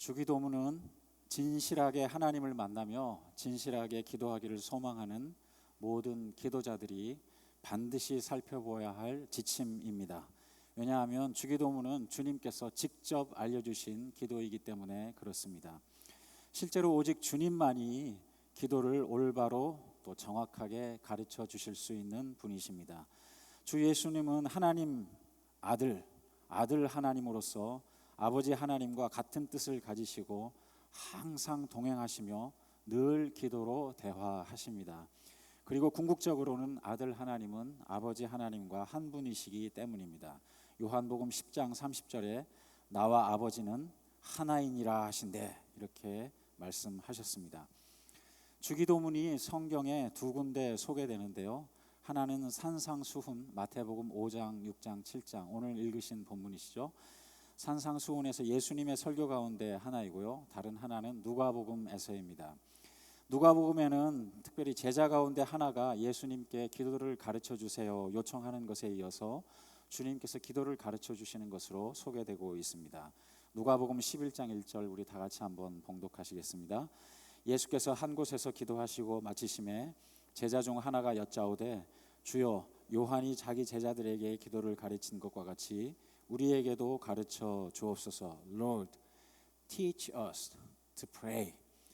주기도문은 진실하게 하나님을 만나며 진실하게 기도하기를 소망하는 모든 기도자들이 반드시 살펴보아야 할 지침입니다. 왜냐하면 주기도문은 주님께서 직접 알려주신 기도이기 때문에 그렇습니다. 실제로 오직 주님만이 기도를 올바로 또 정확하게 가르쳐 주실 수 있는 분이십니다. 주 예수님은 하나님 아들 하나님으로서 아버지 하나님과 같은 뜻을 가지시고 항상 동행하시며 늘 기도로 대화하십니다. 그리고 궁극적으로는 아들 하나님은 아버지 하나님과 한 분이시기 때문입니다. 요한복음 10장 30절에 나와 아버지는 하나이니라 하신대, 이렇게 말씀하셨습니다. 주기도문이 성경에 두 군데 소개되는데요, 하나는 산상수훈 마태복음 5장, 6장, 7장, 오늘 읽으신 본문이시죠. 산상수훈에서 예수님의 설교 가운데 하나이고요, 다른 하나는 누가복음에서입니다. 누가복음에는 특별히 제자 가운데 하나가 예수님께 기도를 가르쳐 주세요 요청하는 것에 이어서 주님께서 기도를 가르쳐 주시는 것으로 소개되고 있습니다. 누가복음 11장 1절 우리 다 같이 한번 봉독하시겠습니다. 예수께서 한 곳에서 기도하시고 마치심에 제자 중 하나가 여짜오되 주여, 요한이 자기 제자들에게 기도를 가르친 것과 같이 우리에게도 가르쳐 주옵소서. Lord, teach us to pray.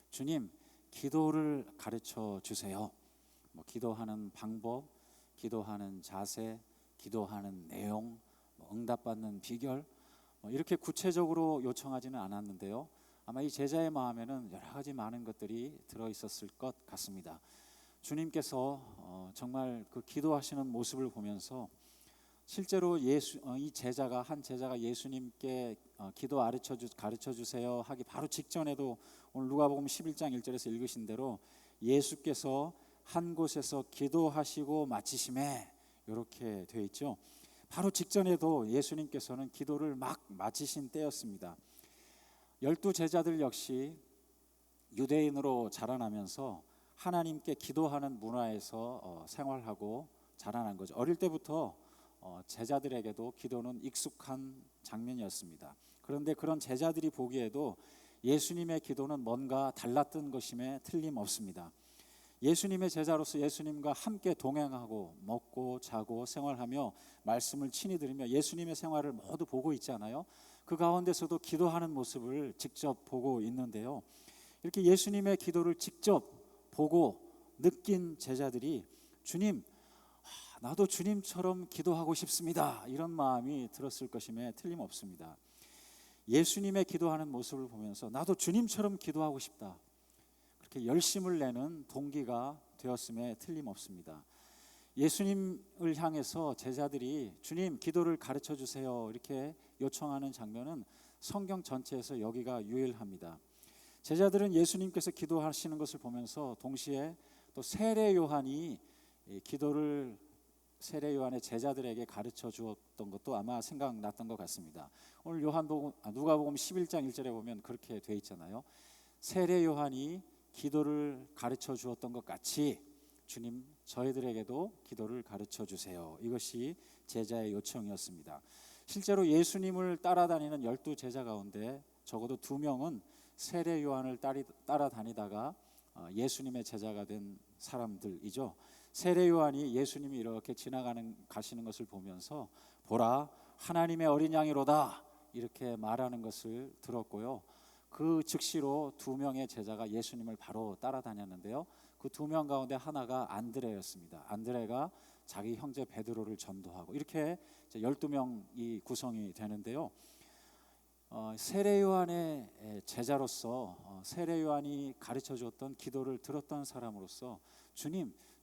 주님, 기도를 가르쳐 주세요. 기도하는 방법, 기도하는 자세, 기도하는 내용, 응답받는 비결, 이렇게 구체적으로 요청하지는 않았는데요, 아마 이 제자의 마음에는 여러 가지 많은 것들이 들어있었을 것 같습니다. 주님께서 정말 그 기도하시는 모습을 보면서 실제로 이 제자가 한 제자가 예수님께 기도 가르쳐 주세요 하기 바로 직전에도 오늘 누가복음 11장 1절에서 읽으신 대로 예수께서 한 곳에서 기도하시고 마치심에, 이렇게 되어 있죠. 바로 직전에도 예수님께서는 기도를 막 마치신 때였습니다. 12 제자들 역시 유대인으로 자라나면서 하나님께 기도하는 문화에서 생활하고 자라난 거죠. 어릴 때부터 제자들에게도 기도는 익숙한 장면이었습니다. 그런데 그런 제자들이 보기에도 예수님의 기도는 뭔가 달랐던 것임에 틀림없습니다. 예수님의 제자로서 예수님과 함께 동행하고 먹고 자고 생활하며 말씀을 친히 들으며 예수님의 생활을 모두 보고 있잖아요. 그 가운데서도 기도하는 모습을 직접 보고 있는데요, 이렇게 예수님의 기도를 직접 보고 느낀 제자들이 주님, 나도 주님처럼 기도하고 싶습니다, 이런 마음이 들었을 것임에 틀림없습니다. 예수님의 기도하는 모습을 보면서 나도 주님처럼 기도하고 싶다, 그렇게 열심을 내는 동기가 되었음에 틀림없습니다. 예수님을 향해서 제자들이 주님, 기도를 가르쳐 주세요 이렇게 요청하는 장면은 성경 전체에서 여기가 유일합니다. 제자들은 예수님께서 기도하시는 것을 보면서 동시에 또 세례 요한이 기도를 세례 요한의 제자들에게 가르쳐 주었던 것도 아마 생각났던 것 같습니다. 오늘 누가복음 11장 1절에 보면 그렇게 돼 있잖아요. 세례 요한이 기도를 가르쳐 주었던 것 같이 주님, 저희들에게도 기도를 가르쳐 주세요. 이것이 제자의 요청이었습니다. 실제로 예수님을 따라다니는 12 제자 가운데 적어도 2명은 세례 요한을 따라다니다가 예수님의 제자가 된 사람들이죠. 세례 요한이 예수님이 이렇게 가시는 것을 보면서 보라, 하나님의 어린 양이로다, 이렇게 말하는 것을 들었고요, 그 즉시로 2명의 제자가 예수님을 바로 따라다녔는데요, 그 2명 가운데 하나가 안드레였습니다. 안드레가 자기 형제 베드로를 전도하고 이렇게 12명이 구성이 되는데요, 세례 요한의 제자로서 세례 요한이 가르쳐 주었던 기도를 들었던 사람으로서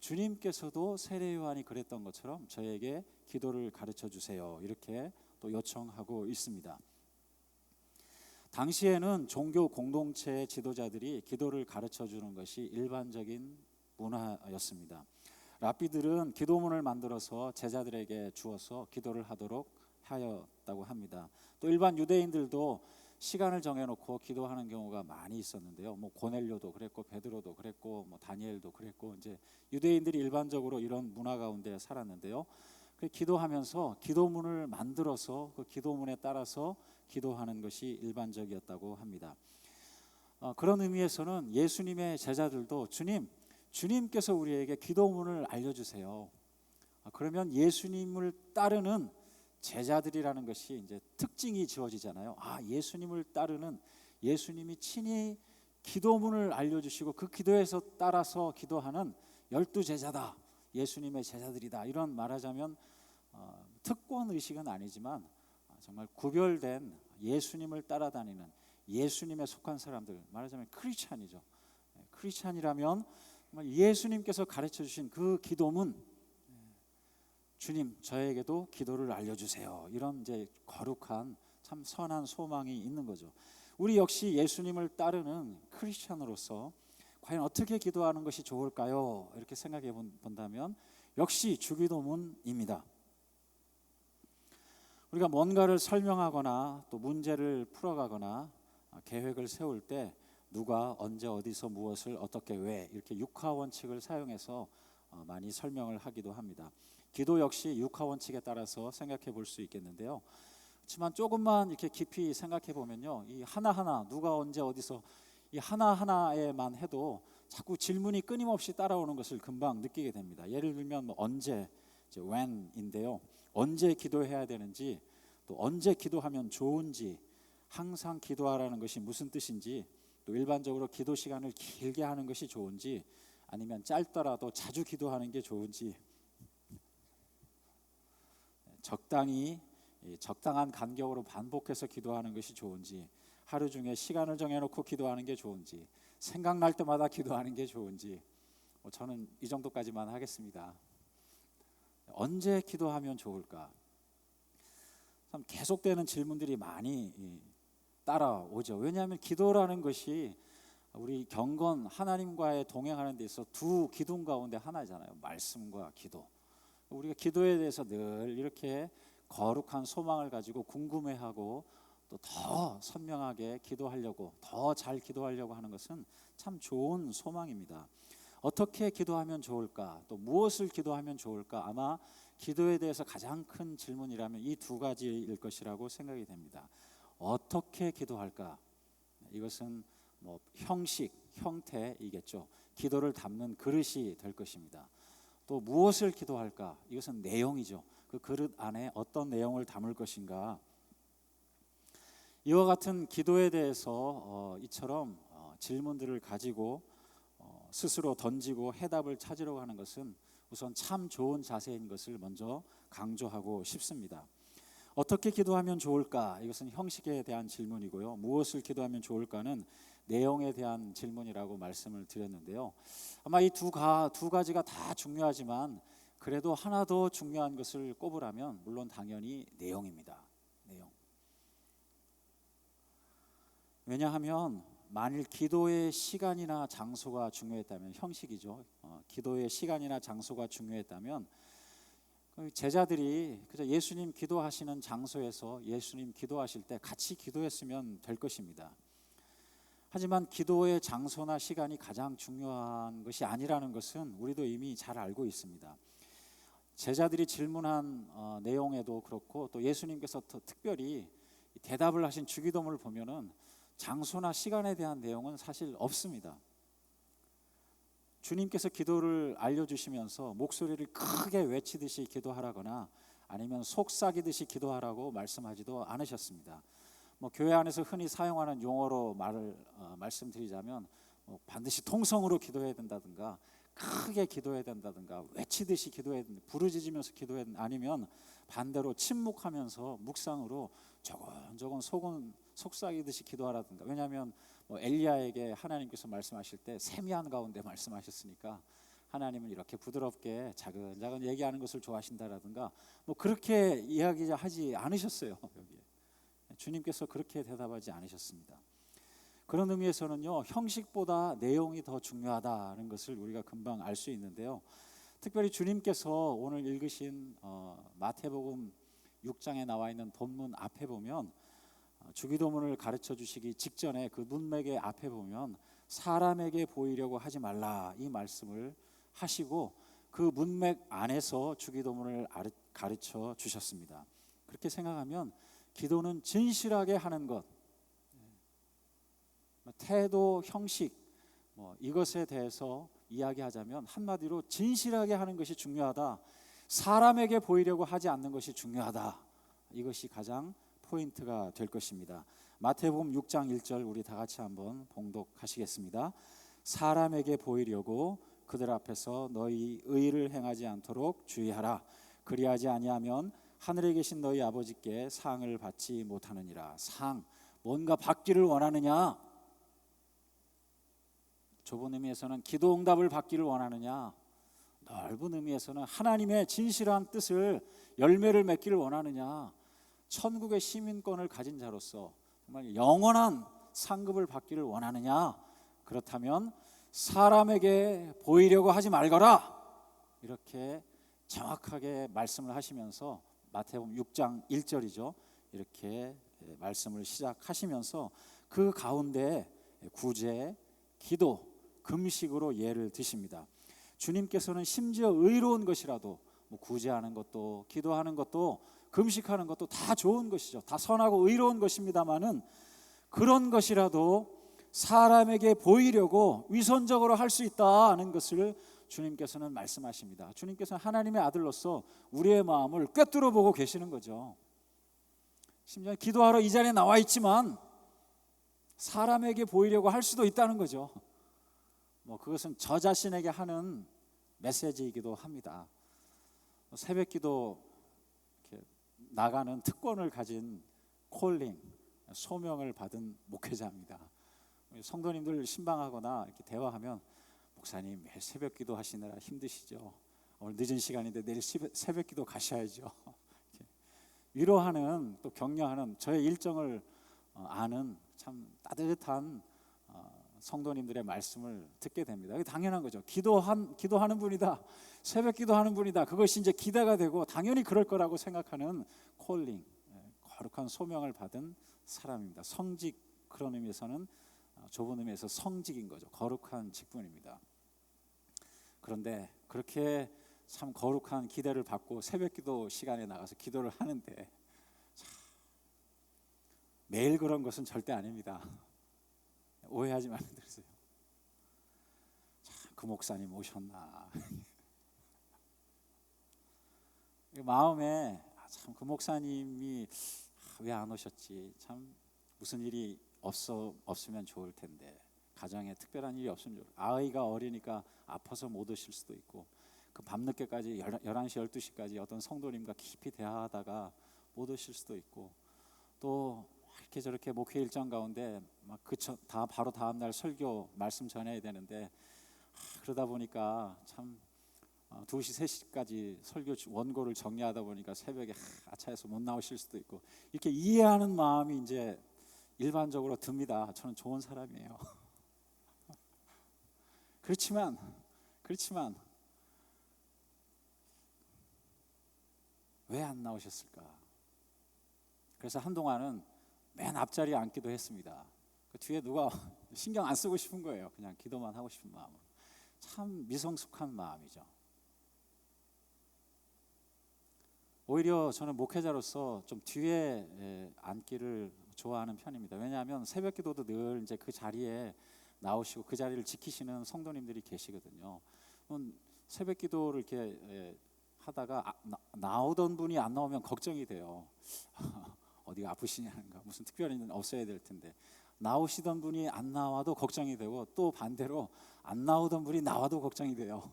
주님께서도 세례 요한이 그랬던 것처럼 저에게 기도를 가르쳐 주세요 이렇게 또 요청하고 있습니다. 당시에는 종교 공동체의 지도자들이 기도를 가르쳐 주는 것이 일반적인 문화였습니다. 랍비들은 기도문을 만들어서 제자들에게 주어서 기도를 하도록 하였다고 합니다. 또 일반 유대인들도 시간을 정해놓고 기도하는 경우가 많이 있었는데요, 고넬료도 그랬고 베드로도 그랬고 다니엘도 그랬고, 이제 유대인들이 일반적으로 이런 문화 가운데 살았는데요, 기도하면서 기도문을 만들어서 그 기도문에 따라서 기도하는 것이 일반적이었다고 합니다. 그런 의미에서는 예수님의 제자들도 주님께서 우리에게 기도문을 알려주세요. 그러면 예수님을 따르는 제자들이라는 것이 이제 특징이 지어지잖아요. 예수님을 따르는, 예수님이 친히 기도문을 알려주시고 그 기도에서 따라서 기도하는 12제자다, 예수님의 제자들이다. 이런 말하자면 특권 의식은 아니지만 정말 구별된 예수님을 따라다니는 예수님에 속한 사람들, 말하자면 크리스찬이죠. 크리스찬이라면 예수님께서 가르쳐 주신 그 기도문, 주님 저에게도 기도를 알려주세요, 이런 이제 거룩한 참 선한 소망이 있는 거죠. 우리 역시 예수님을 따르는 크리스찬으로서 과연 어떻게 기도하는 것이 좋을까요? 이렇게 생각해 본다면 역시 주기도문입니다. 우리가 뭔가를 설명하거나 또 문제를 풀어가거나 계획을 세울 때 누가 언제 어디서 무엇을 어떻게 왜, 이렇게 육하 원칙을 사용해서 많이 설명을 하기도 합니다. 기도 역시 육하 원칙에 따라서 생각해 볼 수 있겠는데요. 그렇지만 조금만 이렇게 깊이 생각해 보면요, 이 하나하나 누가 언제 어디서 이 하나하나에만 해도 자꾸 질문이 끊임없이 따라오는 것을 금방 느끼게 됩니다. 예를 들면 언제, 이제 when인데요. 언제 기도해야 되는지, 또 언제 기도하면 좋은지, 항상 기도하라는 것이 무슨 뜻인지, 또 일반적으로 기도 시간을 길게 하는 것이 좋은지, 아니면 짧더라도 자주 기도하는 게 좋은지, 적당한 간격으로 반복해서 기도하는 것이 좋은지, 하루 중에 시간을 정해놓고 기도하는 게 좋은지, 생각날 때마다 기도하는 게 좋은지, 저는 이 정도까지만 하겠습니다. 언제 기도하면 좋을까? 참 계속되는 질문들이 많이 따라오죠. 왜냐하면 기도라는 것이 우리 경건 하나님과의 동행하는 데 있어서 두 기둥 가운데 하나잖아요. 말씀과 기도. 우리가 기도에 대해서 늘 이렇게 거룩한 소망을 가지고 궁금해하고 또 더 선명하게 기도하려고, 더 잘 기도하려고 하는 것은 참 좋은 소망입니다. 어떻게 기도하면 좋을까? 또 무엇을 기도하면 좋을까? 아마 기도에 대해서 가장 큰 질문이라면 이 두 가지일 것이라고 생각이 됩니다. 어떻게 기도할까? 이것은 형식, 형태이겠죠. 기도를 담는 그릇이 될 것입니다. 또 무엇을 기도할까? 이것은 내용이죠. 그 그릇 안에 어떤 내용을 담을 것인가? 이와 같은 기도에 대해서 이처럼 질문들을 가지고 스스로 던지고 해답을 찾으려고 하는 것은 우선 참 좋은 자세인 것을 먼저 강조하고 싶습니다. 어떻게 기도하면 좋을까? 이것은 형식에 대한 질문이고요. 무엇을 기도하면 좋을까는 내용에 대한 질문이라고 말씀을 드렸는데요. 아마 이 두 가지가 다 중요하지만 그래도 하나 더 중요한 것을 꼽으라면 물론 당연히 내용입니다. 내용. 왜냐하면 만일 기도의 시간이나 장소가 중요했다면, 형식이죠. 기도의 시간이나 장소가 중요했다면 제자들이 그저 예수님 기도하시는 장소에서 예수님 기도하실 때 같이 기도했으면 될 것입니다. 하지만 기도의 장소나 시간이 가장 중요한 것이 아니라는 것은 우리도 이미 잘 알고 있습니다. 제자들이 질문한 내용에도 그렇고 또 예수님께서 특별히 대답을 하신 주기도문을 보면은 장소나 시간에 대한 내용은 사실 없습니다. 주님께서 기도를 알려주시면서 목소리를 크게 외치듯이 기도하라거나 아니면 속삭이듯이 기도하라고 말씀하지도 않으셨습니다. 교회 안에서 흔히 사용하는 용어로 말씀드리자면 반드시 통성으로 기도해야 된다든가, 크게 기도해야 된다든가, 외치듯이 기도해야 된다, 부르짖으면서 기도해야 된다, 아니면 반대로 침묵하면서 묵상으로 조곤조곤 속삭이듯이 기도하라든가. 왜냐하면 엘리야에게 하나님께서 말씀하실 때 세미한 가운데 말씀하셨으니까 하나님은 이렇게 부드럽게 자근자근 얘기하는 것을 좋아하신다라든가 그렇게 이야기하지 않으셨어요. 여기에 주님께서 그렇게 대답하지 않으셨습니다. 그런 의미에서는요, 형식보다 내용이 더 중요하다는 것을 우리가 금방 알 수 있는데요. 특별히 주님께서 오늘 읽으신 마태복음 6장에 나와 있는 본문 앞에 보면 주기도문을 가르쳐 주시기 직전에 그 문맥의 앞에 보면 사람에게 보이려고 하지 말라, 이 말씀을 하시고 그 문맥 안에서 주기도문을 가르쳐 주셨습니다. 그렇게 생각하면 기도는 진실하게 하는 것, 태도, 형식 이것에 대해서 이야기하자면 한마디로 진실하게 하는 것이 중요하다. 사람에게 보이려고 하지 않는 것이 중요하다. 이것이 가장 포인트가 될 것입니다. 마태복음 6장 1절 우리 다 같이 한번 봉독하시겠습니다. 사람에게 보이려고 그들 앞에서 너희 의를 행하지 않도록 주의하라. 그리하지 아니하면 하늘에 계신 너희 아버지께 상을 받지 못하느니라. 상, 뭔가 받기를 원하느냐? 좁은 의미에서는 기도 응답을 받기를 원하느냐? 넓은 의미에서는 하나님의 진실한 뜻을 열매를 맺기를 원하느냐? 천국의 시민권을 가진 자로서 정말 영원한 상급을 받기를 원하느냐? 그렇다면 사람에게 보이려고 하지 말거라. 이렇게 정확하게 말씀을 하시면서 마태복음 6장 1절이죠. 이렇게 말씀을 시작하시면서 그 가운데 구제, 기도, 금식으로 예를 드십니다. 주님께서는 심지어 의로운 것이라도 구제하는 것도 기도하는 것도 금식하는 것도 다 좋은 것이죠. 다 선하고 의로운 것입니다마는 그런 것이라도 사람에게 보이려고 위선적으로 할 수 있다는 것을 주님께서는 말씀하십니다. 주님께서는 하나님의 아들로서 우리의 마음을 꿰뚫어 보고 계시는 거죠. 심지어 기도하러 이 자리에 나와 있지만 사람에게 보이려고 할 수도 있다는 거죠. 그것은 저 자신에게 하는 메시지이기도 합니다. 새벽기도 나가는 특권을 가진 콜링, 소명을 받은 목회자입니다. 성도님들 신방하거나 이렇게 대화하면 목사님 매일 새벽기도 하시느라 힘드시죠? 오늘 늦은 시간인데 내일 새벽기도 가셔야죠. 위로하는 또 격려하는 저의 일정을 아는 참 따뜻한 성도님들의 말씀을 듣게 됩니다. 이게 당연한 거죠. 기도하는 분이다, 새벽 기도하는 분이다. 그것이 이제 기대가 되고 당연히 그럴 거라고 생각하는 콜링, 거룩한 소명을 받은 사람입니다. 성직, 그런 의미에서는 좁은 의미에서 성직인 거죠. 거룩한 직분입니다. 그런데 그렇게 참 거룩한 기대를 받고 새벽 기도 시간에 나가서 기도를 하는데 매일 그런 것은 절대 아닙니다. 오해하지 말고 들으세요. 그 목사님 오셨나? 마음에 참 그 목사님이 왜 안 오셨지? 참 무슨 일이 없으면 좋을 텐데, 가정에 특별한 일이 없으면 좋을 텐데, 아이가 어리니까 아파서 못 오실 수도 있고, 그 밤늦게까지 11시 12시까지 어떤 성도님과 깊이 대화하다가 못 오실 수도 있고, 또 이렇게 저렇게 목회 일정 가운데 막 바로 다음 날 설교 말씀 전해야 되는데 그러다 보니까 참 2시 3시까지 설교 원고를 정리하다 보니까 새벽에 아차해서 못 나오실 수도 있고, 이렇게 이해하는 마음이 이제 일반적으로 듭니다. 저는 좋은 사람이에요. 그렇지만 왜 안 나오셨을까? 그래서 한동안은 맨 앞자리에 앉기도 했습니다. 그 뒤에 누가 신경 안 쓰고 싶은 거예요. 그냥 기도만 하고 싶은 마음은. 참 미성숙한 마음이죠. 오히려 저는 목회자로서 좀 뒤에 앉기를 좋아하는 편입니다. 왜냐하면 새벽 기도도 늘 이제 그 자리에 나오시고 그 자리를 지키시는 성도님들이 계시거든요. 새벽 기도를 이렇게 하다가 나오던 분이 안 나오면 걱정이 돼요. 어디가 아프시냐는가, 무슨 특별한 일은 없어야 될 텐데, 나오시던 분이 안 나와도 걱정이 되고, 또 반대로 안 나오던 분이 나와도 걱정이 돼요.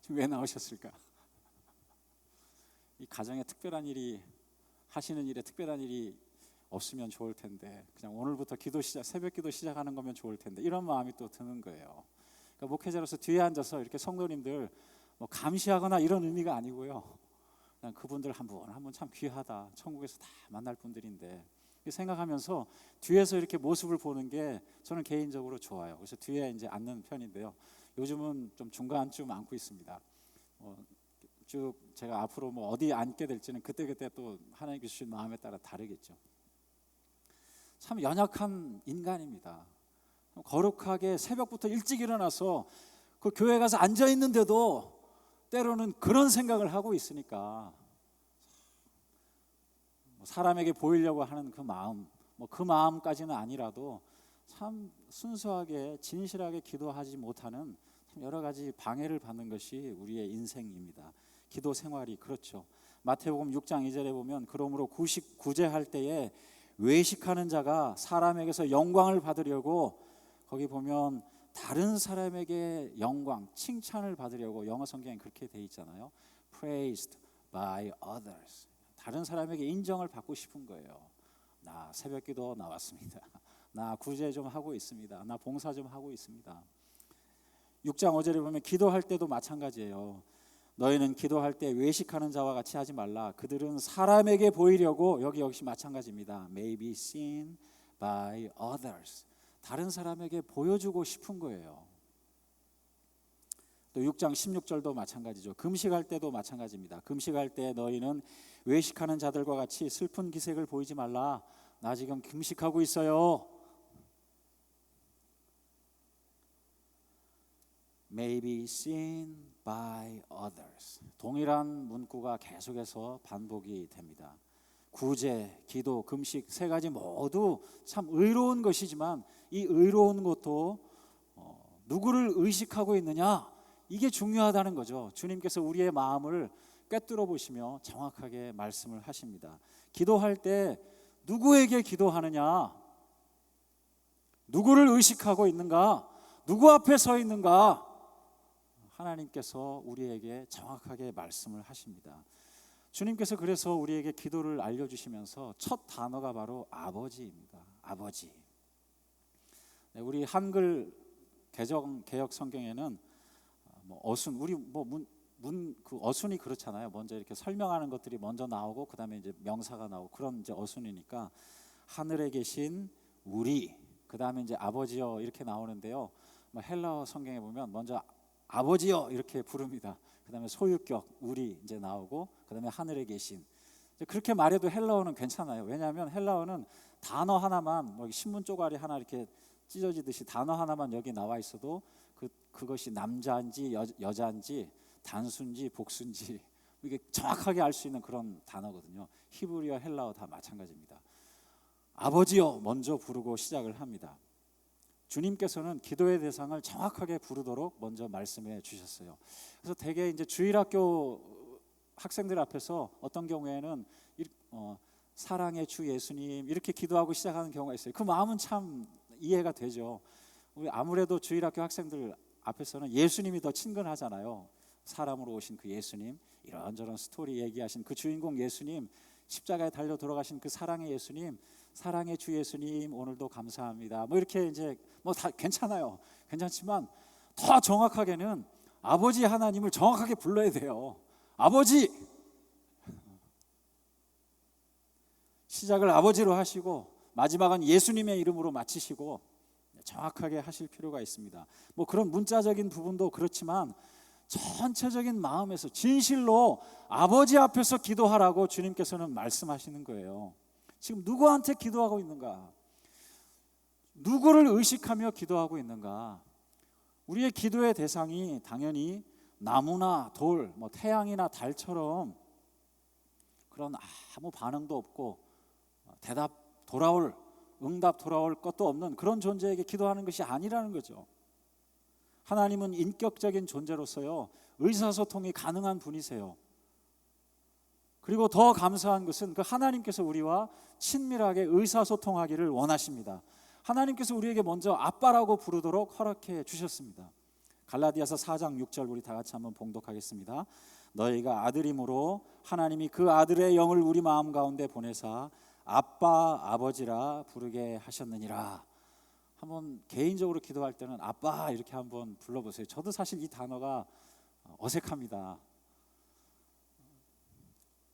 지금 왜 나오셨을까? 이 가정에 특별한 일이, 하시는 일에 특별한 일이 없으면 좋을 텐데, 그냥 오늘부터 새벽 기도 시작하는 거면 좋을 텐데, 이런 마음이 또 드는 거예요. 그러니까 목회자로서 뒤에 앉아서 이렇게 성도님들 감시하거나 이런 의미가 아니고요, 그냥 그분들 한 분 참 귀하다, 천국에서 다 만날 분들인데 생각하면서 뒤에서 이렇게 모습을 보는 게 저는 개인적으로 좋아요. 그래서 뒤에 이제 앉는 편인데요. 요즘은 좀 중간쯤 앉고 있습니다. 쭉 제가 앞으로 어디 앉게 될지는 그때그때 또 하나님께 주신 마음에 따라 다르겠죠. 참 연약한 인간입니다. 거룩하게 새벽부터 일찍 일어나서 그 교회 가서 앉아 있는데도 때로는 그런 생각을 하고 있으니까 사람에게 보이려고 하는 그 마음, 그 마음까지는 아니라도 참 순수하게 진실하게 기도하지 못하는 참 여러 가지 방해를 받는 것이 우리의 인생입니다. 기도 생활이 그렇죠. 마태복음 6장 2절에 보면 그러므로 구제할 때에 외식하는 자가 사람에게서 영광을 받으려고, 거기 보면 다른 사람에게 영광, 칭찬을 받으려고, 영어 성경에 그렇게 돼 있잖아요. Praised by others. 다른 사람에게 인정을 받고 싶은 거예요. 나 새벽기도 나왔습니다. 나 구제 좀 하고 있습니다. 나 봉사 좀 하고 있습니다. 6장 5절에 보면 기도할 때도 마찬가지예요. 너희는 기도할 때 외식하는 자와 같이 하지 말라. 그들은 사람에게 보이려고, 여기 역시 마찬가지입니다. May be seen by others. 다른 사람에게 보여주고 싶은 거예요. 또 6장 16절도 마찬가지죠. 금식할 때도 마찬가지입니다. 금식할 때 너희는 외식하는 자들과 같이 슬픈 기색을 보이지 말라. 나 지금 금식하고 있어요. May be seen by others. 동일한 문구가 계속해서 반복이 됩니다. 구제, 기도, 금식 세 가지 모두 참 의로운 것이지만 이 의로운 것도 누구를 의식하고 있느냐, 이게 중요하다는 거죠. 주님께서 우리의 마음을 꿰뚫어 보시며 정확하게 말씀을 하십니다. 기도할 때 누구에게 기도하느냐, 누구를 의식하고 있는가, 누구 앞에 서 있는가, 하나님께서 우리에게 정확하게 말씀을 하십니다. 주님께서 그래서 우리에게 기도를 알려주시면서 첫 단어가 바로 아버지입니다. 아버지. 네, 우리 한글 개역 성경에는 어순, 우리 그 어순이 그렇잖아요. 먼저 이렇게 설명하는 것들이 먼저 나오고 그 다음에 이제 명사가 나오고 그런 이제 어순이니까 하늘에 계신 우리, 그 다음에 이제 아버지여 이렇게 나오는데요. 헬라어 성경에 보면 먼저 아버지여 이렇게 부릅니다. 그 다음에 소유격 우리 이제 나오고 그 다음에 하늘에 계신. 그렇게 말해도 헬라어는 괜찮아요. 왜냐하면 헬라어는 단어 하나만, 신문 쪼가리 하나 이렇게 찢어지듯이 단어 하나만 여기 나와 있어도 그것이 남자인지 여자인지 단수인지 복수인지 이게 정확하게 알 수 있는 그런 단어거든요. 히브리어, 헬라어 다 마찬가지입니다. 아버지여 먼저 부르고 시작을 합니다. 주님께서는 기도의 대상을 정확하게 부르도록 먼저 말씀해 주셨어요. 그래서 대개 이제 주일학교 학생들 앞에서 어떤 경우에는 사랑의 주 예수님 이렇게 기도하고 시작하는 경우가 있어요. 그 마음은 참 이해가 되죠. 우리 아무래도 주일학교 학생들 앞에서는 예수님이 더 친근하잖아요. 사람으로 오신 그 예수님, 이런저런 스토리 얘기하신 그 주인공 예수님, 십자가에 달려 돌아가신 그 사랑의 예수님, 사랑의 주 예수님 오늘도 감사합니다. 이렇게 이제 다 괜찮아요. 괜찮지만 더 정확하게는 아버지 하나님을 정확하게 불러야 돼요. 아버지. 시작을 아버지로 하시고 마지막은 예수님의 이름으로 마치시고 정확하게 하실 필요가 있습니다. 그런 문자적인 부분도 그렇지만 전체적인 마음에서 진실로 아버지 앞에서 기도하라고 주님께서는 말씀하시는 거예요. 지금 누구한테 기도하고 있는가? 누구를 의식하며 기도하고 있는가? 우리의 기도의 대상이 당연히 나무나 돌, 태양이나 달처럼 그런 아무 반응도 없고 응답 돌아올 것도 없는 그런 존재에게 기도하는 것이 아니라는 거죠. 하나님은 인격적인 존재로서요, 의사소통이 가능한 분이세요. 그리고 더 감사한 것은 그 하나님께서 우리와 친밀하게 의사소통하기를 원하십니다. 하나님께서 우리에게 먼저 아빠라고 부르도록 허락해 주셨습니다. 갈라디아서 4장 6절 우리 다 같이 한번 봉독하겠습니다. 너희가 아들이므로 하나님이 그 아들의 영을 우리 마음 가운데 보내사 아빠 아버지라 부르게 하셨느니라. 한번 개인적으로 기도할 때는 아빠 이렇게 한번 불러보세요. 저도 사실 이 단어가 어색합니다.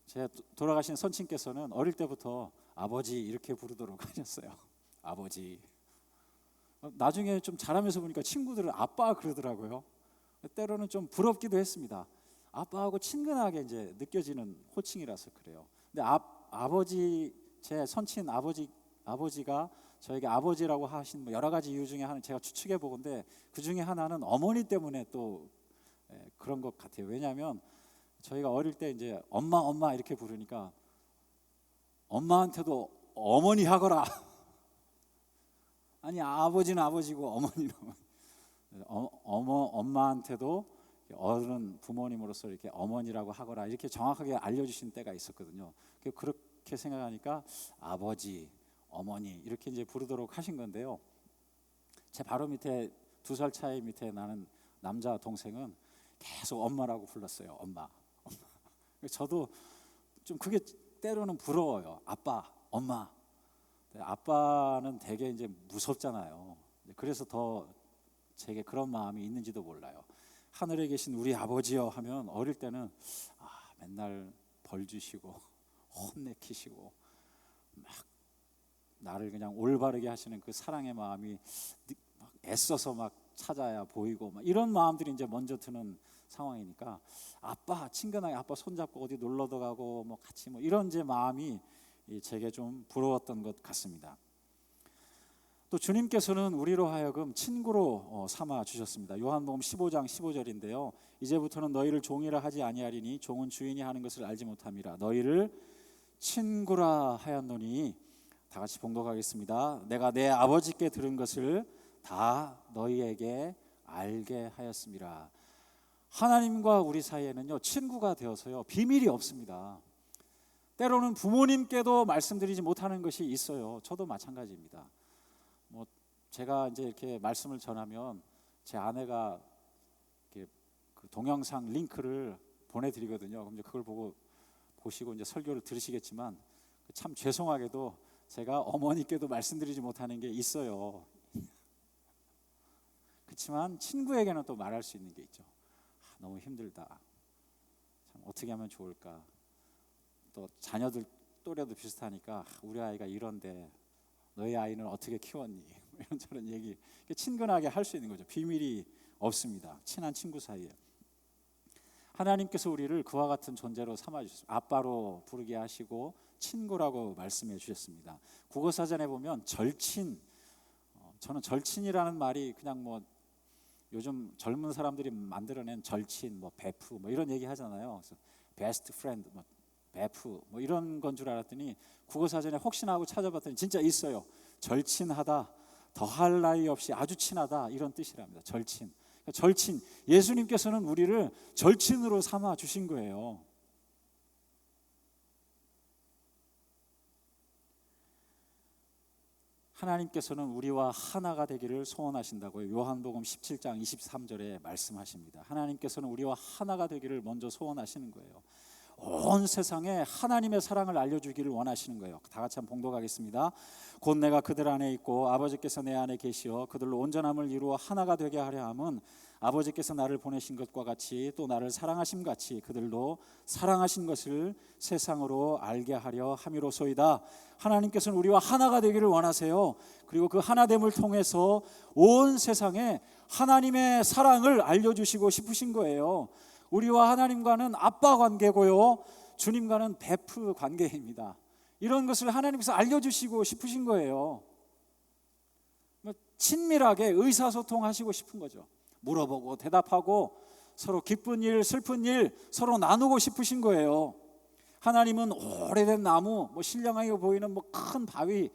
제 돌아가신 선친께서는 어릴 때부터 아버지 이렇게 부르도록 하셨어요. 아버지. 나중에 좀 자라면서 보니까 친구들은 아빠 그러더라고요. 때로는 좀 부럽기도 했습니다. 아빠하고 친근하게 이제 느껴지는 호칭이라서 그래요. 근데 아버지, 제 선친 아버지가 저에게 아버지라고 하신 여러 가지 이유 중에 하나는 제가 추측해 보건데 그 중에 하나는 어머니 때문에 또 그런 것 같아요. 왜냐하면 저희가 어릴 때 이제 엄마 이렇게 부르니까 엄마한테도 어머니 하거라. 아니 아버지는 아버지고 어머니는 엄마한테도 어른 부모님으로서 이렇게 어머니라고 하거라 이렇게 정확하게 알려주신 때가 있었거든요. 그렇게 생각하니까 아버지, 어머니 이렇게 이제 부르도록 하신 건데요. 제 바로 밑에 2살 차이 밑에 나는 남자 동생은 계속 엄마라고 불렀어요. 엄마. 저도 좀 그게 때로는 부러워요. 아빠, 엄마. 아빠는 되게 이제 무섭잖아요. 그래서 더 제게 그런 마음이 있는지도 몰라요. 하늘에 계신 우리 아버지여 하면 어릴 때는 맨날 벌 주시고 혼내키시고 막 나를 그냥 올바르게 하시는 그 사랑의 마음이 막 애써서 막 찾아야 보이고 막 이런 마음들이 이제 먼저 드는 상황이니까 아빠 친근하게 아빠 손잡고 어디 놀러도 가고 뭐 같이 뭐 이런 제 마음이 제게 좀 부러웠던 것 같습니다. 또 주님께서는 우리로 하여금 친구로 삼아 주셨습니다. 요한복음 15장 15절인데요. 이제부터는 너희를 종이라 하지 아니하리니 종은 주인이 하는 것을 알지 못함이라. 너희를 친구라 하였노니 다 같이 봉독하겠습니다. 내가 내 아버지께 들은 것을 다 너희에게 알게 하였습니다. 하나님과 우리 사이에는요 친구가 되어서요 비밀이 없습니다. 때로는 부모님께도 말씀드리지 못하는 것이 있어요. 저도 마찬가지입니다. 뭐 제가 이제 이렇게 말씀을 전하면 제 아내가 이렇게 그 동영상 링크를 보내드리거든요. 그럼 이제 그걸 보시고 이제 설교를 들으시겠지만 참 죄송하게도 제가 어머니께도 말씀드리지 못하는 게 있어요. 그렇지만 친구에게는 또 말할 수 있는 게 있죠. 너무 힘들다. 참 어떻게 하면 좋을까. 또 자녀들 또래도 비슷하니까 우리 아이가 이런데 너희 아이는 어떻게 키웠니? 이런저런 얘기 친근하게 할 수 있는 거죠. 비밀이 없습니다. 친한 친구 사이에. 하나님께서 우리를 그와 같은 존재로 삼아주셨습니다. 아빠로 부르게 하시고 친구라고 말씀해 주셨습니다. 국어사전에 보면 절친, 저는 절친이라는 말이 그냥 뭐 요즘 젊은 사람들이 만들어낸 절친, 뭐 베프, 뭐 이런 얘기 하잖아요. 그래서 베스트 프렌드, 뭐 베프, 뭐 이런 건 줄 알았더니 국어사전에 혹시나 하고 찾아봤더니 진짜 있어요. 절친하다, 더할 나위 없이 아주 친하다 이런 뜻이랍니다. 절친. 그러니까 절친. 예수님께서는 우리를 절친으로 삼아 주신 거예요. 하나님께서는 우리와 하나가 되기를 소원하신다고요. 요한복음 17장 23절에 말씀하십니다. 하나님께서는 우리와 하나가 되기를 먼저 소원하시는 거예요. 온 세상에 하나님의 사랑을 알려주기를 원하시는 거예요. 다 같이 한번 봉독하겠습니다. 곧 내가 그들 안에 있고 아버지께서 내 안에 계시어 그들로 온전함을 이루어 하나가 되게 하려 함은 아버지께서 나를 보내신 것과 같이 또 나를 사랑하심 같이 그들도 사랑하신 것을 세상으로 알게 하려 함이로소이다. 하나님께서는 우리와 하나가 되기를 원하세요. 그리고 그 하나됨을 통해서 온 세상에 하나님의 사랑을 알려주시고 싶으신 거예요. 우리와 하나님과는 아빠 관계고요, 주님과는 베프 관계입니다. 이런 것을 하나님께서 알려주시고 싶으신 거예요. 친밀하게 의사소통하시고 싶은 거죠. 물어보고 대답하고 서로 기쁜 일, 슬픈 일 서로 나누고 싶으신 거예요. 하나님은 오래된 나무, 뭐 신령하게 보이는 뭐 큰 바위,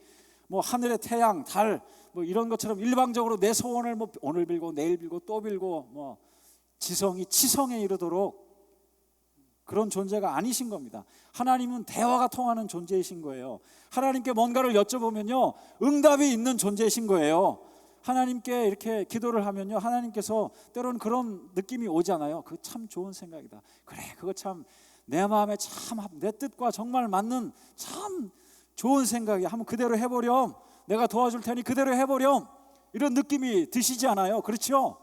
뭐 하늘의 태양, 달, 뭐 이런 것처럼 일방적으로 내 소원을 뭐 오늘 빌고 내일 빌고 또 빌고 뭐 지성이 치성에 이르도록 그런 존재가 아니신 겁니다. 하나님은 대화가 통하는 존재이신 거예요. 하나님께 뭔가를 여쭤보면요 응답이 있는 존재이신 거예요. 하나님께 이렇게 기도를 하면요 하나님께서 때로는 그런 느낌이 오잖아요. 그거 참 좋은 생각이다. 그래, 그거 참 내 마음에 참 내 뜻과 정말 맞는 참 좋은 생각이야. 한번 그대로 해보렴. 내가 도와줄 테니 그대로 해보렴. 이런 느낌이 드시지 않아요? 그렇죠?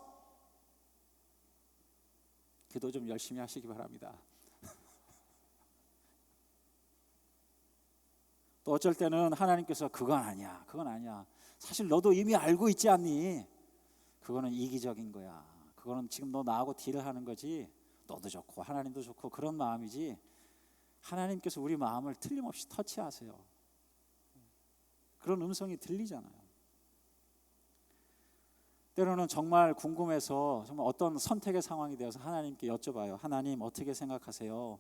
기도 좀 열심히 하시기 바랍니다. 또 어쩔 때는 하나님께서 그건 아니야, 그건 아니야. 사실 너도 이미 알고 있지 않니? 그거는 이기적인 거야. 그거는 지금 너 나하고 딜하는 거지. 너도 좋고 하나님도 좋고 그런 마음이지. 하나님께서 우리 마음을 틀림없이 터치하세요. 그런 음성이 들리잖아요. 때로는 정말 궁금해서 정말 어떤 선택의 상황이 되어서 하나님께 여쭤봐요. 하나님 어떻게 생각하세요?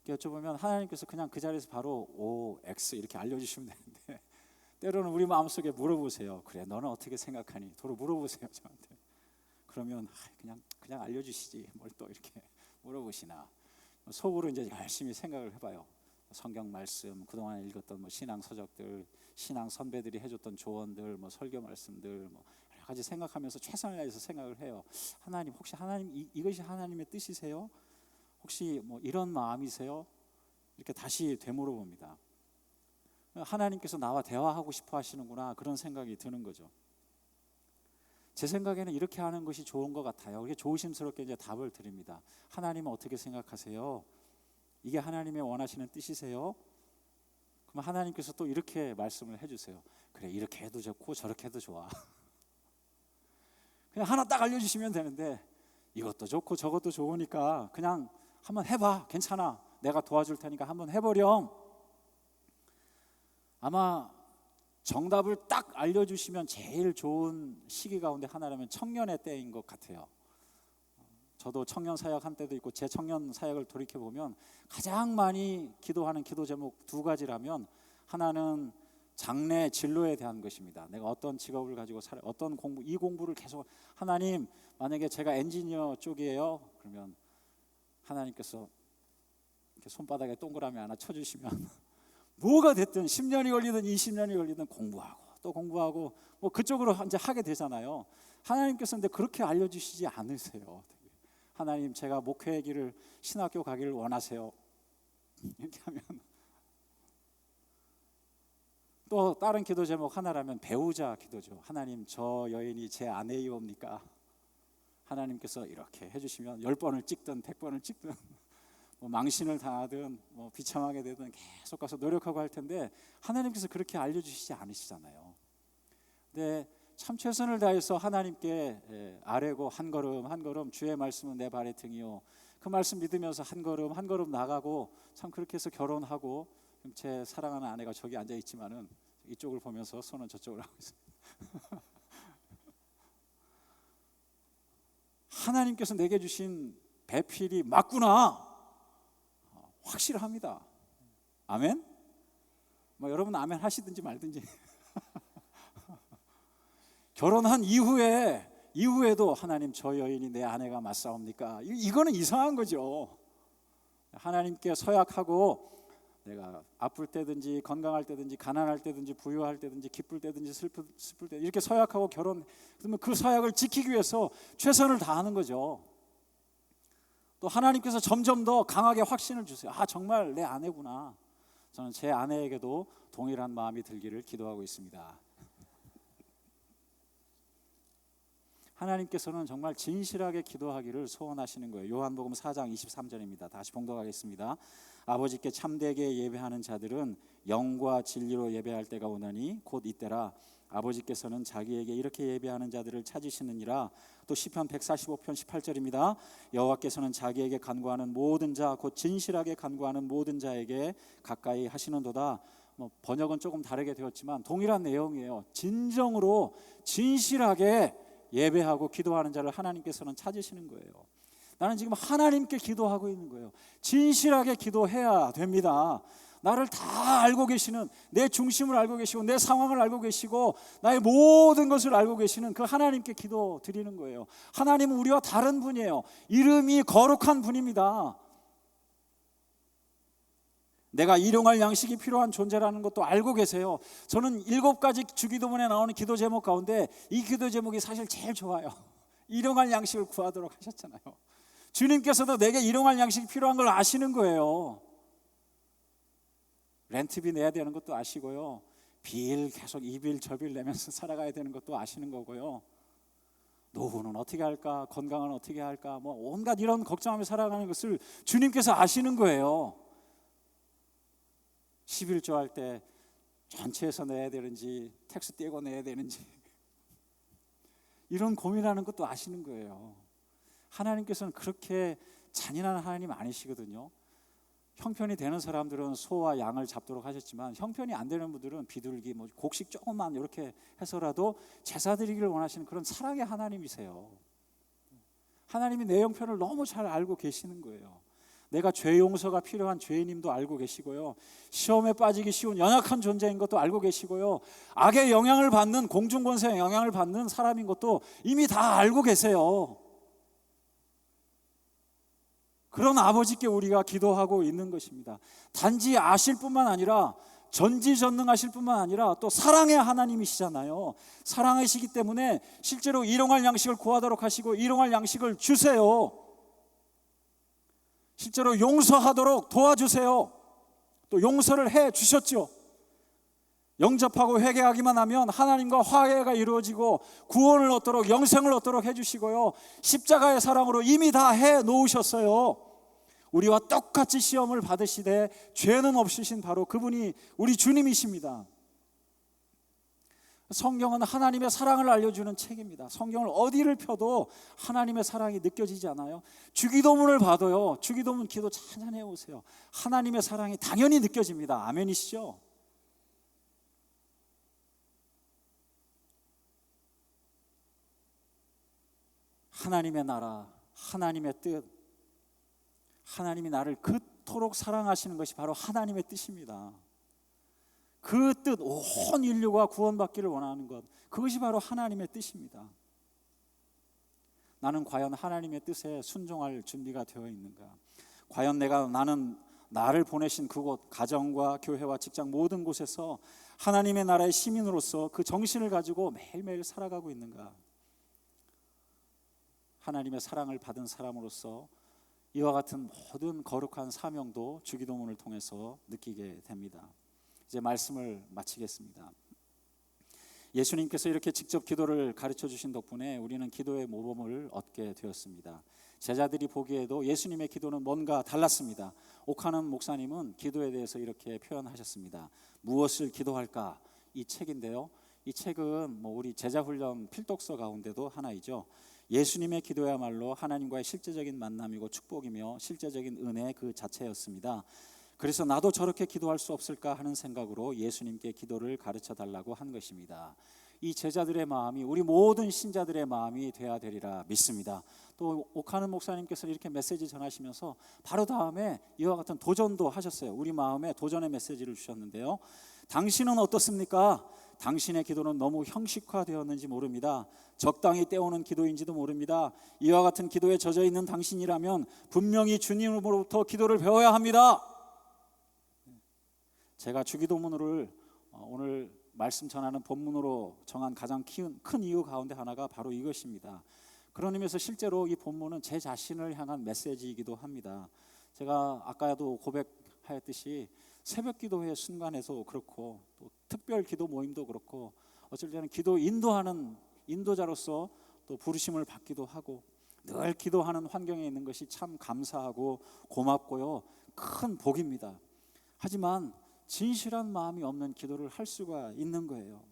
이렇게 여쭤보면 하나님께서 그냥 그 자리에서 바로 O, X 이렇게 알려주시면 되는데 때로는 우리 마음속에 물어보세요. 그래, 너는 어떻게 생각하니? 도로 물어보세요, 저한테. 그러면 그냥 알려주시지 뭘 또 이렇게 물어보시나. 속으로 이제 열심히 생각을 해봐요. 성경 말씀, 그동안 읽었던 뭐 신앙 서적들, 신앙 선배들이 해줬던 조언들, 뭐 설교 말씀들, 뭐 여러 가지 생각하면서 최선을 다해서 생각을 해요. 하나님, 혹시 하나님 이것이 하나님의 뜻이세요? 혹시 뭐 이런 마음이세요? 이렇게 다시 되물어봅니다. 하나님께서 나와 대화하고 싶어 하시는구나, 그런 생각이 드는 거죠. 제 생각에는 이렇게 하는 것이 좋은 것 같아요. 그렇게 조심스럽게 이제 답을 드립니다. 하나님은 어떻게 생각하세요? 이게 하나님의 원하시는 뜻이세요? 그럼 하나님께서 또 이렇게 말씀을 해주세요. 그래, 이렇게 해도 좋고 저렇게 해도 좋아. 그냥 하나 딱 알려주시면 되는데, 이것도 좋고 저것도 좋으니까 그냥 한번 해봐, 괜찮아, 내가 도와줄 테니까 한번 해보렴. 아마 정답을 딱 알려주시면 제일 좋은 시기 가운데 하나라면 청년의 때인 것 같아요. 저도 청년 사역 한 때도 있고, 제 청년 사역을 돌이켜보면 가장 많이 기도하는 기도 제목 두 가지라면, 하나는 장래 진로에 대한 것입니다. 내가 어떤 직업을 가지고 어떤 공부, 이 공부를 계속, 하나님, 만약에 제가 엔지니어 쪽이에요, 그러면 하나님께서 이렇게 손바닥에 동그라미 하나 쳐주시면 뭐가 됐든 10년이 걸리든 20년이 걸리든 공부하고 또 공부하고 뭐 그쪽으로 이제 하게 되잖아요. 하나님께서 근데 그렇게 알려주시지 않으세요. 하나님, 제가 목회의 길을, 신학교 가기를 원하세요. 이렇게 하면, 또 다른 기도 제목 하나라면 배우자 기도죠. 하나님, 저 여인이 제 아내이옵니까? 하나님께서 이렇게 해주시면 10번을 찍든 100번을 찍든 뭐 망신을 당하든 뭐 비참하게 되든 계속 가서 노력하고 할 텐데, 하나님께서 그렇게 알려주시지 않으시잖아요. 근데 참 최선을 다해서 하나님께 아뢰고, 한 걸음 한 걸음 주의 말씀은 내 발의 등이요, 그 말씀 믿으면서 한 걸음 한 걸음 나가고, 참 그렇게 해서 결혼하고, 제 사랑하는 아내가 저기 앉아 있지만은 이쪽을 보면서 손은 저쪽을 하고 있습니다. 하나님께서 내게 주신 배필이 맞구나, 확실합니다. 아멘? 뭐 여러분 아멘 하시든지 말든지. 결혼한 이후에도 하나님, 저 여인이 내 아내가 맞사옵니까? 이거는 이상한 거죠. 하나님께 서약하고, 내가 아플 때든지 건강할 때든지 가난할 때든지 부유할 때든지 기쁠 때든지 슬플 때 이렇게 서약하고 그러면 그 서약을 지키기 위해서 최선을 다하는 거죠. 또 하나님께서 점점 더 강하게 확신을 주세요. 아, 정말 내 아내구나. 저는 제 아내에게도 동일한 마음이 들기를 기도하고 있습니다. 하나님께서는 정말 진실하게 기도하기를 소원하시는 거예요. 요한복음 4장 23절입니다. 다시 봉독하겠습니다. 아버지께 참되게 예배하는 자들은 영과 진리로 예배할 때가 오나니 곧 이때라. 아버지께서는 자기에게 이렇게 예배하는 자들을 찾으시느니라. 또 시편 145편 18절입니다. 여호와께서는 자기에게 간구하는 모든 자, 곧 진실하게 간구하는 모든 자에게 가까이 하시는도다. 뭐 번역은 조금 다르게 되었지만 동일한 내용이에요. 진정으로 진실하게 예배하고 기도하는 자를 하나님께서는 찾으시는 거예요. 나는 지금 하나님께 기도하고 있는 거예요. 진실하게 기도해야 됩니다. 나를 다 알고 계시는, 내 중심을 알고 계시고 내 상황을 알고 계시고 나의 모든 것을 알고 계시는 그 하나님께 기도 드리는 거예요. 하나님은 우리와 다른 분이에요. 이름이 거룩한 분입니다. 내가 일용할 양식이 필요한 존재라는 것도 알고 계세요. 저는 7가지 주기도문에 나오는 기도 제목 가운데 이 기도 제목이 사실 제일 좋아요. 일용할 양식을 구하도록 하셨잖아요. 주님께서도 내게 일용할 양식이 필요한 걸 아시는 거예요. 렌트비 내야 되는 것도 아시고요. bil 계속 이 빌 저 빌 내면서 살아가야 되는 것도 아시는 거고요. 노후는 어떻게 할까, 건강은 어떻게 할까, 뭐 온갖 이런 걱정하며 살아가는 것을 주님께서 아시는 거예요. 11조 할 때 전체에서 내야 되는지 텍스 떼고 내야 되는지 이런 고민하는 것도 아시는 거예요. 하나님께서는 그렇게 잔인한 하나님 아니시거든요. 형편이 되는 사람들은 소와 양을 잡도록 하셨지만 형편이 안 되는 분들은 비둘기, 뭐 곡식 조금만 이렇게 해서라도 제사 드리기를 원하시는 그런 사랑의 하나님이세요. 하나님이 내 형편을 너무 잘 알고 계시는 거예요. 내가 죄 용서가 필요한 죄인임도 알고 계시고요. 시험에 빠지기 쉬운 연약한 존재인 것도 알고 계시고요. 악의 영향을 받는, 공중권세의 영향을 받는 사람인 것도 이미 다 알고 계세요. 그런 아버지께 우리가 기도하고 있는 것입니다. 단지 아실 뿐만 아니라, 전지전능하실 뿐만 아니라 또 사랑의 하나님이시잖아요. 사랑하시기 때문에 실제로 일용할 양식을 구하도록 하시고 일용할 양식을 주세요. 실제로 용서하도록 도와주세요. 또 용서를 해 주셨죠. 영접하고 회개하기만 하면 하나님과 화해가 이루어지고 구원을 얻도록, 영생을 얻도록 해주시고요, 십자가의 사랑으로 이미 다 해 놓으셨어요. 우리와 똑같이 시험을 받으시되 죄는 없으신 바로 그분이 우리 주님이십니다. 성경은 하나님의 사랑을 알려주는 책입니다. 성경을 어디를 펴도 하나님의 사랑이 느껴지지 않아요? 주기도문을 봐도요, 주기도문 기도 찬찬히 해보세요. 하나님의 사랑이 당연히 느껴집니다. 아멘이시죠? 하나님의 나라, 하나님의 뜻, 하나님이 나를 그토록 사랑하시는 것이 바로 하나님의 뜻입니다. 그 뜻, 온 인류가 구원받기를 원하는 것, 그것이 바로 하나님의 뜻입니다. 나는 과연 하나님의 뜻에 순종할 준비가 되어 있는가? 과연 나는 나를 보내신 그곳, 가정과 교회와 직장 모든 곳에서 하나님의 나라의 시민으로서 그 정신을 가지고 매일매일 살아가고 있는가? 하나님의 사랑을 받은 사람으로서 이와 같은 모든 거룩한 사명도 주기도문을 통해서 느끼게 됩니다. 이제 말씀을 마치겠습니다. 예수님께서 이렇게 직접 기도를 가르쳐 주신 덕분에 우리는 기도의 모범을 얻게 되었습니다. 제자들이 보기에도 예수님의 기도는 뭔가 달랐습니다. 옥하는 목사님은 기도에 대해서 이렇게 표현하셨습니다. 무엇을 기도할까? 이 책인데요, 이 책은 우리 제자훈련 필독서 가운데도 하나이죠. 예수님의 기도야말로 하나님과의 실제적인 만남이고 축복이며 실제적인 은혜 그 자체였습니다. 그래서 나도 저렇게 기도할 수 없을까 하는 생각으로 예수님께 기도를 가르쳐 달라고 한 것입니다. 이 제자들의 마음이 우리 모든 신자들의 마음이 되어야 되리라 믿습니다. 또 옥하는 목사님께서 이렇게 메시지 전하시면서 바로 다음에 이와 같은 도전도 하셨어요. 우리 마음에 도전의 메시지를 주셨는데요, 당신은 어떻습니까? 당신의 기도는 너무 형식화되었는지 모릅니다. 적당히 때우는 기도인지도 모릅니다. 이와 같은 기도에 젖어 있는 당신이라면 분명히 주님으로부터 기도를 배워야 합니다. 제가 주기도문을 오늘 말씀 전하는 본문으로 정한 가장 큰 이유 가운데 하나가 바로 이것입니다. 그런 의미에서 실제로 이 본문은 제 자신을 향한 메시지이기도 합니다. 제가 아까도 고백하였듯이 새벽 기도회 순간에도 그렇고 또 특별 기도 모임도 그렇고 어쩔 때는 기도 인도하는 인도자로서 또 부르심을 받기도 하고 늘 기도하는 환경에 있는 것이 참 감사하고 고맙고요, 큰 복입니다. 하지만 진실한 마음이 없는 기도를 할 수가 있는 거예요.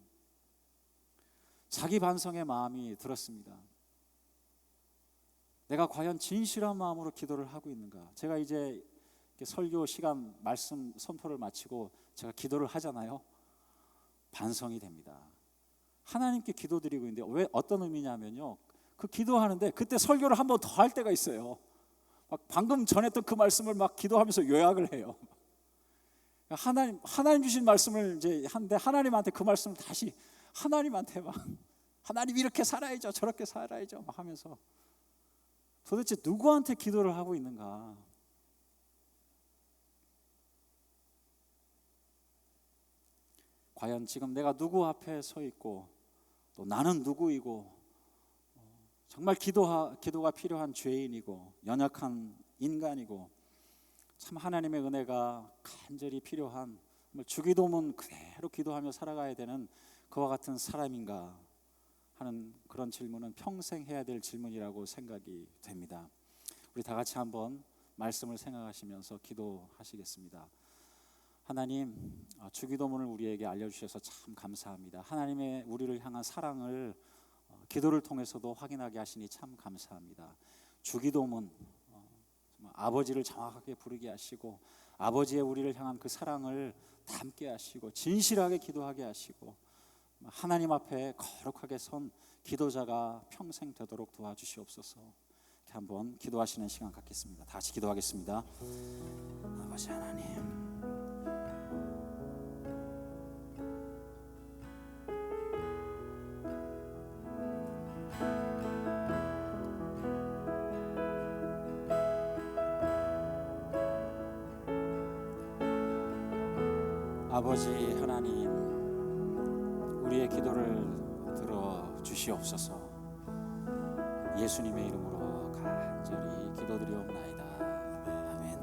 자기 반성의 마음이 들었습니다. 내가 과연 진실한 마음으로 기도를 하고 있는가? 제가 이제 설교 시간 말씀 선포를 마치고 제가 기도를 하잖아요. 반성이 됩니다. 하나님께 기도드리고 있는데 왜 어떤 의미냐면요, 그 기도하는데 그때 설교를 한 번 더 할 때가 있어요. 막 방금 전했던 그 말씀을 막 기도하면서 요약을 해요. 하나님 주신 말씀을 이제 하는데 하나님한테 그 말씀을 다시 하나님한테 막 하나님 이렇게 살아야죠, 저렇게 살아야죠 막 하면서 도대체 누구한테 기도를 하고 있는가? 과연 지금 내가 누구 앞에 서 있고 또 나는 누구이고 정말 기도가 필요한 죄인이고 연약한 인간이고 참 하나님의 은혜가 간절히 필요한 주기도문 그대로 기도하며 살아가야 되는 그와 같은 사람인가 하는 그런 질문은 평생 해야 될 질문이라고 생각이 됩니다. 우리 다 같이 한번 말씀을 생각하시면서 기도하시겠습니다. 하나님, 주기도문을 우리에게 알려주셔서 참 감사합니다. 하나님의 우리를 향한 사랑을 기도를 통해서도 확인하게 하시니 참 감사합니다. 주기도문, 아버지를 정확하게 부르게 하시고 아버지의 우리를 향한 그 사랑을 담게 하시고 진실하게 기도하게 하시고 하나님 앞에 거룩하게 선 기도자가 평생 되도록 도와주시옵소서. 이렇게 한번 기도하시는 시간 갖겠습니다. 다 같이 기도하겠습니다. 아버지 하나님, 아버지 하나님, 우리의 기도를 들어 주시옵소서. 예수님의 이름으로 간절히 기도드리옵나이다. 아멘.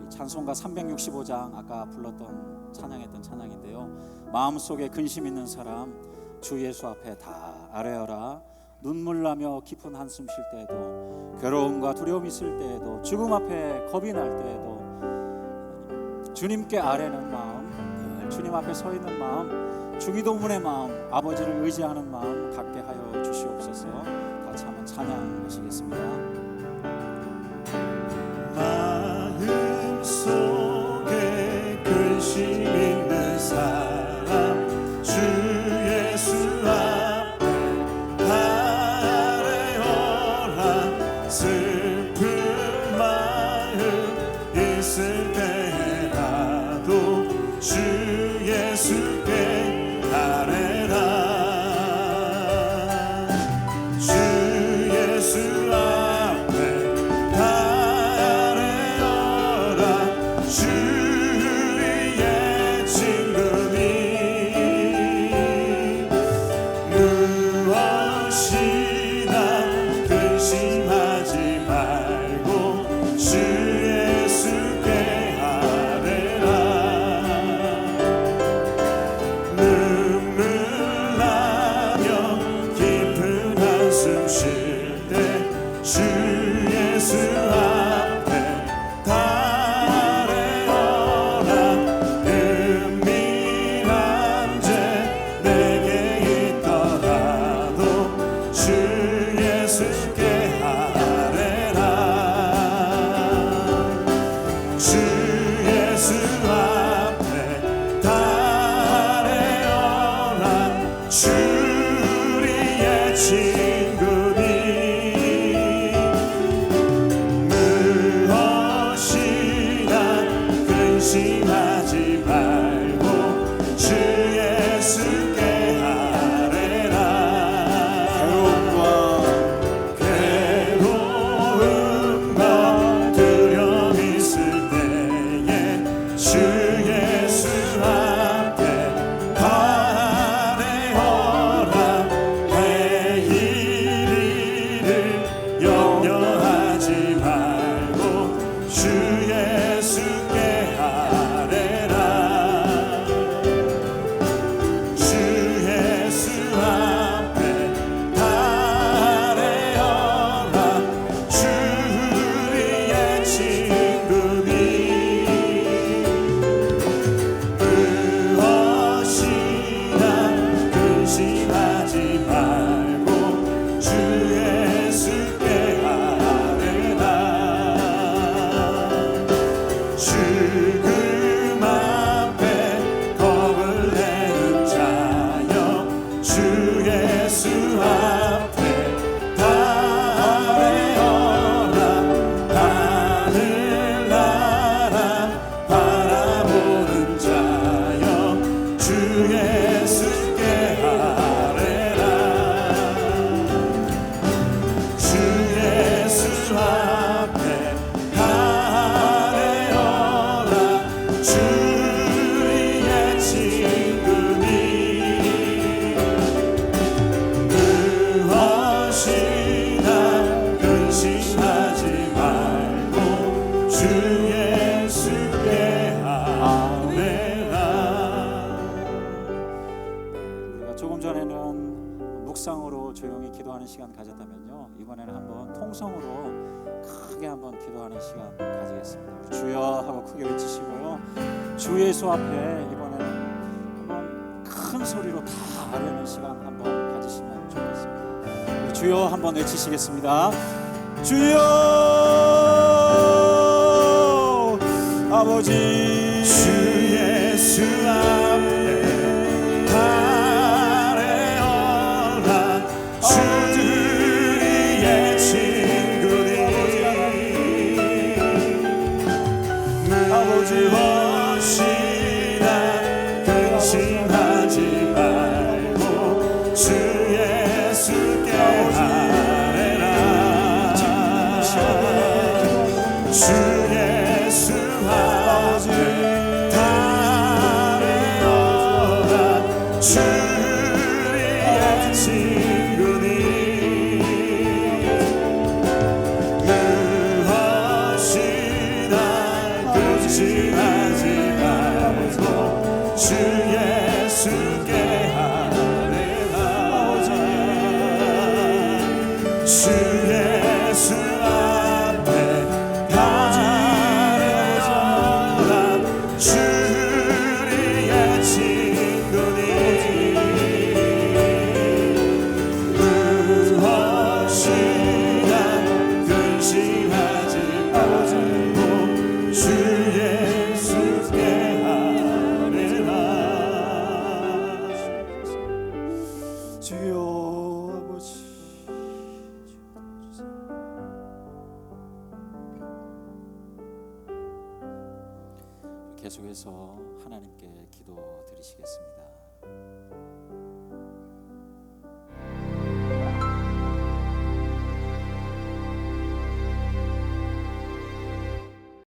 우리 찬송가 365장 아까 불렀던 찬양했던 찬양인데요, 마음속에 근심 있는 사람 주 예수 앞에 다 아뢰어라. 눈물 나며 깊은 한숨 쉴 때에도, 괴로움과 두려움 있을 때에도, 죽음 앞에 겁이 날 때에도 주님께 아뢰는 마음, 주님 앞에 서 있는 마음, 주기도문의 마음, 아버지를 의지하는 마음 갖게 하여 주시옵소서. 같이 한번 찬양하시겠습니다. 마음속에 근심 있는 사람 주 예수 앞에 아뢰어라. 슬픈 마음 있을 때라도 주 예수께 아뢰라. 주 예수 앞에 다 아뢰어라. 주 우리의 친구니 무엇이나 근심하지 말고 주 예수께 아뢰라. 눈물 나며 깊은 한숨 쉴 때 주 예수 앞에 다 아뢰어라. 은밀한 죄 내게 있더라도 주 예수께 아뢰라. 주 예수 앞에 다 아뢰어라. 주 우리의 친구니 무엇이나 근심하지 말고 주 예수께 아뢰라. 괴로움과 두려움 있을 때에 주 예수 앞에 다 아뢰어라. 내일 일을 염려하지 말고 주 예수께 아뢰라. 주 예수 앞에 다 아뢰어라. 주 우리의 친구니 무엇이나 근심하지 말고 주 예수께 아뢰라. 죽음 앞에 겁을 내는 자여 주 예수 앞에 다 아뢰어라. 하늘나라 바라보는 자여 주 예수께 아뢰라. 주 예수 앞에 다 아뢰어라. 주 우리의 친구니 무엇이나 근심하지 말고 주 예수께 아뢰라. 우리가 조금 전에는 묵상으로 조용히 기도하는 시간 가졌다면요, 이번에는 한번 통성으로 크게 한번 기도하는 시간 가지겠습니다. 우리 주여 하고 크게 외치시고요, 주 예수 앞에 이번에는 한번 큰 소리로 다 아뢰는 시간 한번 가지시면 좋겠습니다. 우리 주여 한번 외치시겠습니다. 주여 아버지, 주 예수 앞에 다 아뢰어라. 주 우리의 친구니 오직 혹시나 근심하지 말고 주 예수께 아뢰라. 주 예수 앞에 달려라. 주리의 친구니 그 혹시나 근심하지 말고 주 예수께 아뢰라. 주 예수 앞에 달려라. 주리의 친구니 그 혹시나 근심하지 말고 주 예수께 아뢰라. 주여 아버지 계속해서 하나님께 기도 드리시겠습니다.